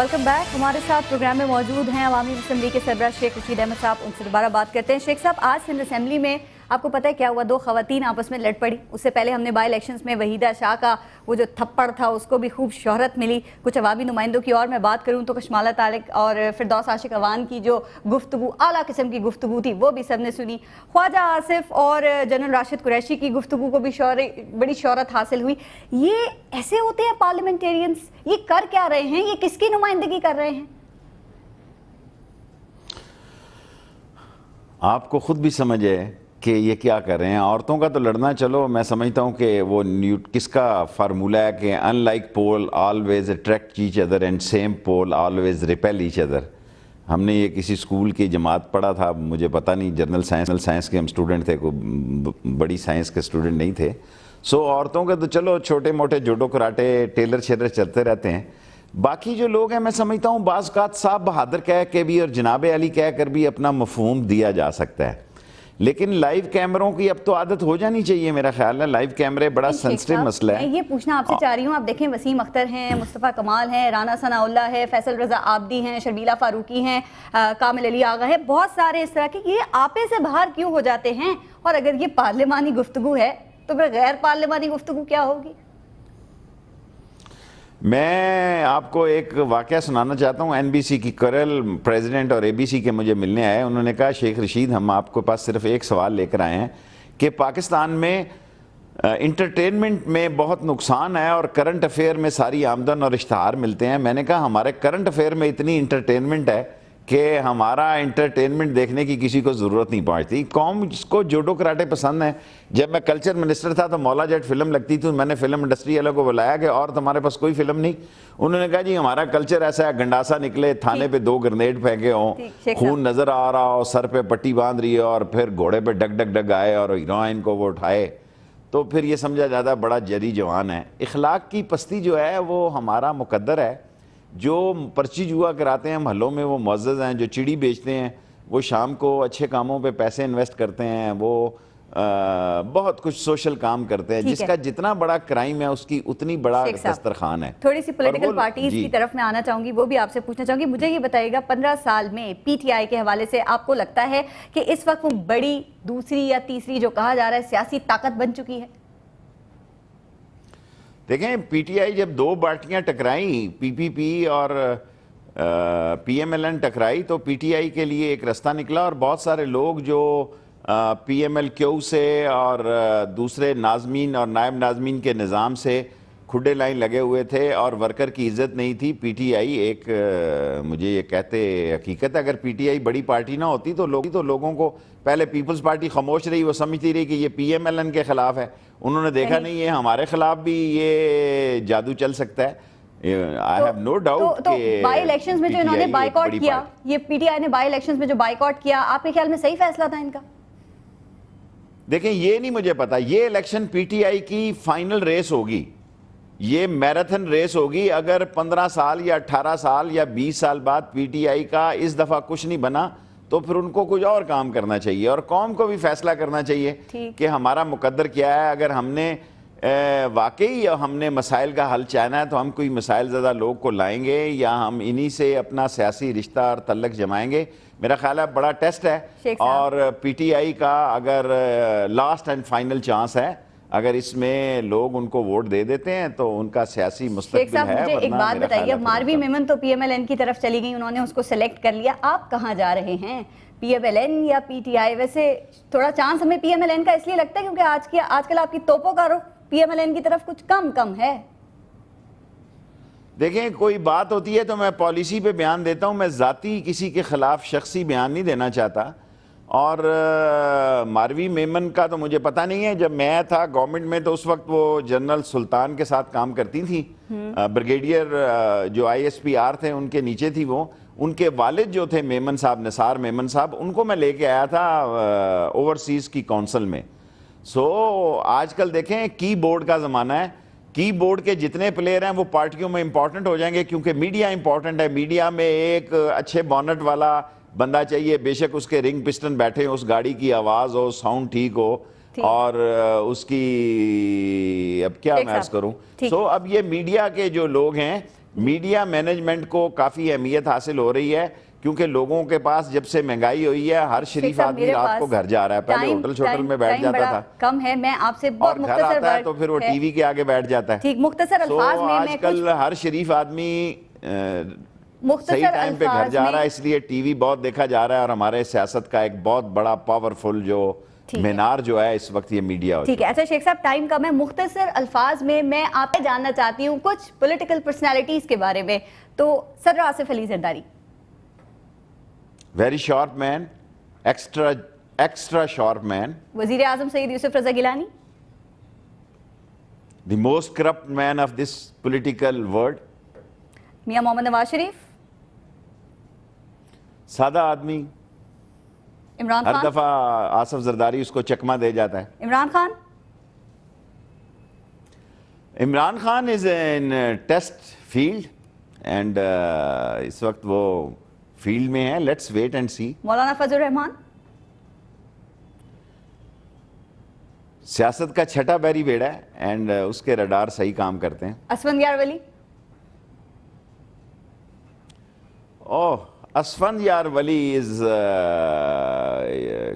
Welcome back. हमारे साथ programme में मौजूद हैं अवामी असम्बली के सरबराह शेख रशीद अहमद साहब। उनसे दोबारा बात करते हैं। शेख साहब, आज सिंध असम्बली में आपको पता है क्या हुआ? दो खवातीन आपस में लड़ पड़ी। उससे पहले हमने बाई इलेक्शंस में वहीदा शाह का वो जो थप्पड़ था उसको भी खूब शोहरत मिली। कुछ अवामी नुमाइंदों की और मैं बात करूँ तो कशमाला तारिक और फिरदौस आशिक अवान की जो गुफ्तगू आला किस्म की गुफ्तगू थी वो भी सबने सुनी। ख्वाजा आसिफ और जनरल राशिद कुरैशी की गुफ्तगू को भी बड़ी शोहरत हासिल हुई। ये ऐसे होते हैं पार्लियामेंटेरियंस? ये कर क्या रहे हैं? ये किसकी नुमाइंदगी कर रहे हैं? आपको खुद भी समझ है कि ये क्या कर रहे हैं। औरतों का तो लड़ना, चलो मैं समझता हूँ कि वो किसका फार्मूला है कि unlike pole always attract each other and same pole always repel each other. हमने ये किसी स्कूल की जमात पढ़ा था, मुझे पता नहीं, जनरल साइंस के हम स्टूडेंट थे, कोई बड़ी साइंस के स्टूडेंट नहीं थे। सो औरतों के तो चलो छोटे मोटे जूडो कराटे टेलर शेलर चलते रहते हैं। बाकी जो लोग हैं मैं समझता हूँ बाज़ औक़ात साहब बहादुर कह के भी और जनाब अली कह कर भी अपना मफहूम दिया जा सकता है, लेकिन लाइव कैमरों की अब तो आदत हो जानी चाहिए। मेरा ख्याल है लाइव कैमरे बड़ा सेंसिटिव मसला है। मैं ये पूछना आपसे चाह रही हूँ, आप देखें वसीम अख्तर हैं, मुस्तफ़ा कमाल हैं, राना सनाउल्लाह है, फैसल रज़ा आबदी हैं, शर्मीला फारूकी हैं, कामिल अली आगा है, बहुत सारे इस तरह के। ये आपे से बाहर क्यों हो जाते हैं? और अगर ये पार्लिमानी गुफ्तगू है तो फिर गैर पार्लिमानी गुफ्तगू क्या होगी? मैं आपको एक वाक़या सुनाना चाहता हूँ। NBC की करल प्रेसिडेंट और ABC के मुझे मिलने आए। उन्होंने कहा शेख रशीद, हम आपके पास सिर्फ एक सवाल लेकर आए हैं कि पाकिस्तान में इंटरटेनमेंट में बहुत नुकसान है और करंट अफेयर में सारी आमदन और इश्तहार मिलते हैं। मैंने कहा हमारे करंट अफेयर में इतनी इंटरटेनमेंट है कि हमारा इंटरटेनमेंट देखने की किसी को ज़रूरत नहीं पहुंचती। कौम जिसको जूडो कराटे पसंद है, जब मैं कल्चर मिनिस्टर था तो मौला जट फिल्म लगती थी, मैंने फिल्म इंडस्ट्री वालों को बुलाया कि और तुम्हारे पास कोई फिल्म नहीं? उन्होंने कहा जी हमारा कल्चर ऐसा है, गंडासा निकले, थाने पे 2 ग्रेनेड फेंके हों, खून नज़र आ रहा हो, सर पे पट्टी बांध रही हो और फिर घोड़े पे डग डग डग आए और हीरोइन को वो उठाए, तो फिर ये समझा जाता बड़ा जरी जवान है। इखलाक की पस्ती जो है वो हमारा मुकद्दर है। जो पर्ची जुआ कराते हैं महलों में वो मुअज़्ज़ज़ हैं, जो चिड़ी बेचते हैं वो शाम को अच्छे कामों पे पैसे इन्वेस्ट करते हैं, वो बहुत कुछ सोशल काम करते हैं। जिसका जितना बड़ा क्राइम है उसकी उतनी बड़ा दस्तरखान है। थोड़ी सी पॉलिटिकल पार्टीज की तरफ मैं आना चाहूंगी, वो भी आपसे पूछना चाहूंगी। मुझे ये बताइएगा 15 साल में PTI के हवाले से आपको लगता है कि इस वक्त वो बड़ी दूसरी या तीसरी जो कहा जा रहा है सियासी ताकत बन चुकी है? देखें, PTI जब 2 पार्टियां टकराई, PPP और PMLN टकराई, तो PTI के लिए एक रास्ता निकला और बहुत सारे लोग जो PMLQ से और दूसरे नाज़मीन और नायब नाज़मीन के निज़ाम से खुडे लाइन लगे हुए थे और वर्कर की इज़्ज़त नहीं थी। PTI एक मुझे ये कहते हकीकत है, अगर PTI बड़ी पार्टी ना होती तो लोगों को, पहले पीपल्स पार्टी खामोश रही, वो समझती रही कि ये PMLN के ख़िलाफ़ है। उन्होंने देखा नहीं ये हमारे ख़िलाफ़ भी ये जादू चल सकता है। I have no doubt तो बाई इलेक्शंस में जो इन्होंने बाइकआउट किया, ये PTI ने बाई इलेक्शंस में जो बाइकआउट किया, आपके ख्याल में सही फैसला था इनका? देखें, ये नहीं मुझे पता। ये इलेक्शन PTI की फाइनल रेस होगी, ये मैराथन रेस होगी। अगर 15 साल या 18 साल या 20 साल बाद PTI का इस दफ़ा कुछ नहीं बना तो फिर उनको कुछ और काम करना चाहिए और कौम को भी फैसला करना चाहिए कि हमारा मुकद्दर क्या है। अगर हमने वाकई हमने मसाइल का हल चाहना है तो हम कोई मसाइल ज़्यादा लोग को लाएंगे या हम इन्हीं से अपना सियासी रिश्ता और तल्लक जमाएंगे। मेरा ख्याल है बड़ा टेस्ट है और PTI का अगर लास्ट एंड फाइनल चांस है, अगर इसमें लोग उनको वोट दे देते हैं तो उनका सियासी मुस्तकबिल है। मुझे एक बात बताइए, मारवी मेमन तो PMLN की तरफ चली गई, उन्होंने उसको सेलेक्ट कर लिया, आप कहाँ जा रहे हैं, PMLN या PTI? वैसे थोड़ा चांस हमें PMLN का इसलिए लगता है क्योंकि आजकल आपकी तोपों का रुख PMLN की तरफ कुछ कम है। देखें, कोई बात होती है तो मैं पॉलिसी पे बयान देता हूँ, मैं ज़ाती किसी के ख़िलाफ़ शख्सी बयान नहीं देना चाहता। और मारवी मेमन का तो मुझे पता नहीं है, जब मैं था गवर्नमेंट में तो उस वक्त वो जनरल सुल्तान के साथ काम करती थी, ब्रिगेडियर जो ISPR थे उनके नीचे थी वो। उनके वालिद जो थे मेमन साहब, निसार मेमन साहब, उनको मैं लेके आया था ओवरसीज़ की काउंसिल में। सो आजकल देखें कीबोर्ड का ज़माना है, कीबोर्ड के जितने प्लेयर हैं वो पार्टियों में इंपॉर्टेंट हो जाएंगे क्योंकि मीडिया इंपॉर्टेंट है। मीडिया में एक अच्छे बॉनेट वाला बंदा चाहिए, बेशक उसके रिंग पिस्टन बैठे हो, उस गाड़ी की आवाज़ हो, साउंड ठीक हो और उसकी, अब क्या मैं अर्ज़ करूं। सो अब ये मीडिया के जो लोग हैं میڈیا مینجمنٹ کو کافی اہمیت حاصل ہو رہی ہے کیونکہ لوگوں کے پاس جب سے مہنگائی ہوئی ہے ہر شریف آدمی رات کو گھر جا رہا ہے. پہلے ہوٹل چھوٹل میں بیٹھ جاتا تھا, کم ہے. میں آپ سے اور بہت گھر مختصر آتا ہے تو پھر وہ ٹی وی کے آگے بیٹھ جاتا ہے. ٹھیک, مختصر الفاظ میں آج کل ہر شریف آدمی صحیح ٹائم پہ گھر جا رہا ہے, اس لیے ٹی وی بہت دیکھا جا رہا ہے, اور ہمارے سیاست کا ایک بہت بڑا پاورفل جو مینار جو ہے اس وقت یہ میڈیا ہو. ٹھیک ہے, اچھا شیخ صاحب ٹائم کم ہے, مختصر الفاظ میں آپ سے جاننا چاہتی ہوں کچھ پولیٹیکل پرسنالٹیز کے بارے میں. تو صدر Asif Ali Zardari, very sharp man, extra sharp man. وزیر اعظم Syed Yousuf Raza Gilani, the most corrupt man of this political world. Mian Muhammad Nawaz Sharif, سادہ آدمی, عمران ہر خان, دفعہ آصف زرداری اس کو چکمہ دے جاتا ہے. عمران خان, عمران خان از ان ٹیسٹ فیلڈ اینڈ اس وقت وہ فیلڈ میں ہے. لیٹس ویٹ اینڈ سی. مولانا فضل الرحمان, سیاست کا چھٹا بیری بیڑا ہے اینڈ اس کے رڈار صحیح کام کرتے ہیں. اسفندیار ولی, اوہ اسفندیار ولی از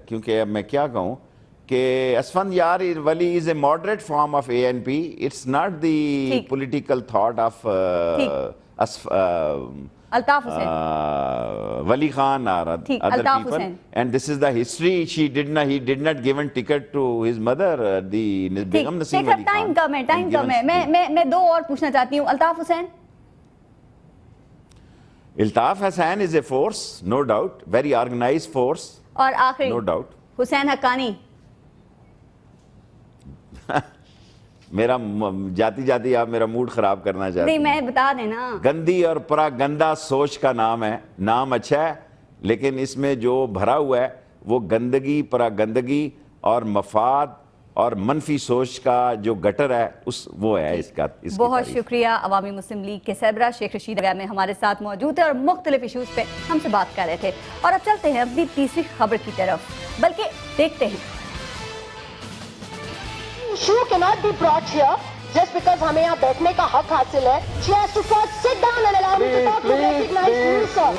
کیونکہ اب میں کیا کہوں کہ Asfandyar Wali is a moderate form of A N P. It's not the political thought of Altaf Hussain, Wali Khan or other people. And this is the history. He did not given ticket to his mother, the Begum Naseem Ali Khan. Time کم ہے. میں دو اور پوچھنا چاہتی ہوں. Altaf Hussain, Altaf Hussain is a force, no doubt, very organized force, اور آخری no doubt. حسین حقانی. میرا جاتی آپ میرا موڈ خراب کرنا چاہتے ہیں. نہیں, میں بتا دینا. گندی اور پراگندہ سوچ کا نام ہے. نام اچھا ہے لیکن اس میں جو بھرا ہوا ہے وہ گندگی, پراگندگی اور مفاد اور منفی سوچ کا جو گٹر ہے وہ ہے اس کا. بہت شکریہ. عوامی مسلم لیگ کے سربراہ شیخ رشید میں ہمارے ساتھ موجود ہیں اور مختلف ایشوز پہ ہم سے بات کر رہے تھے. اور اب چلتے ہیں اپنی تیسری خبر کی طرف, بلکہ دیکھتے ہیں. issue cannot be brought here just because ہمیں یہاں بیٹھنے کا حق حاصل ہے. She has to first sit down and allow me to talk to recognize you, sir.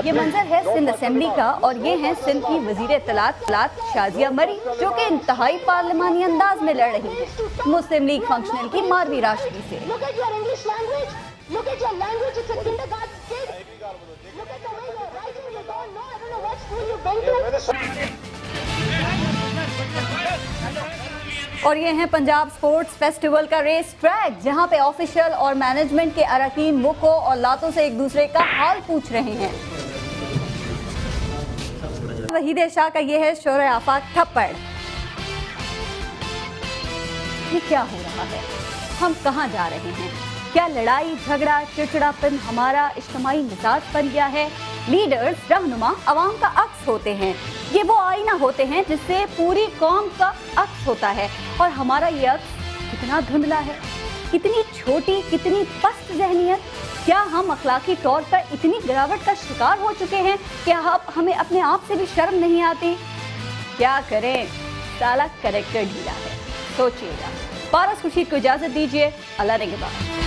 یہ منظر ہے سندھ اسمبلی کا اور یہ ہیں سندھ کی وزیر اطلاعات شازیہ مری جو کہ انتہائی پارلیمانی انداز میں لڑ رہی ہیں مسلم لیگ فنکشنل کی ماروی راشدی سے. Look at your English language. Look at your language. It's a kindergarten kid. Look at the way you're writing. You don't know. I don't know what school you've been to. اور یہ ہیں Punjab sports festival کا race track جہاں پہ official اور management کے اراکین مکوں اور لاتوں سے ایک دوسرے کا حال پوچھ رہے ہیں. وحید شاہ کا یہ ہے شورِ آفاق تھپڑ. یہ کیا ہو رہا ہے؟ ہم کہاں جا رہے ہیں؟ کیا لڑائی جھگڑا چڑچڑا پن ہمارا اجتماعی مزاج بن گیا ہے؟ لیڈرز رہنما عوام کا عکس ہوتے ہیں. یہ وہ آئینہ ہوتے ہیں جس سے پوری قوم کا عکس ہوتا ہے اور ہمارا یہ عکس کتنا دھندلا ہے, کتنی چھوٹی, کتنی پست ذہنیت. کیا ہم اخلاقی طور پر اتنی گراوٹ کا شکار ہو چکے ہیں کہ ہمیں اپنے آپ سے بھی شرم نہیں آتی؟ کیا کریں, سالہ کریکٹر ڈھیلا ہے. سوچیے گا. پارس خورشید کو اجازت دیجیے. اللہ نگہبان.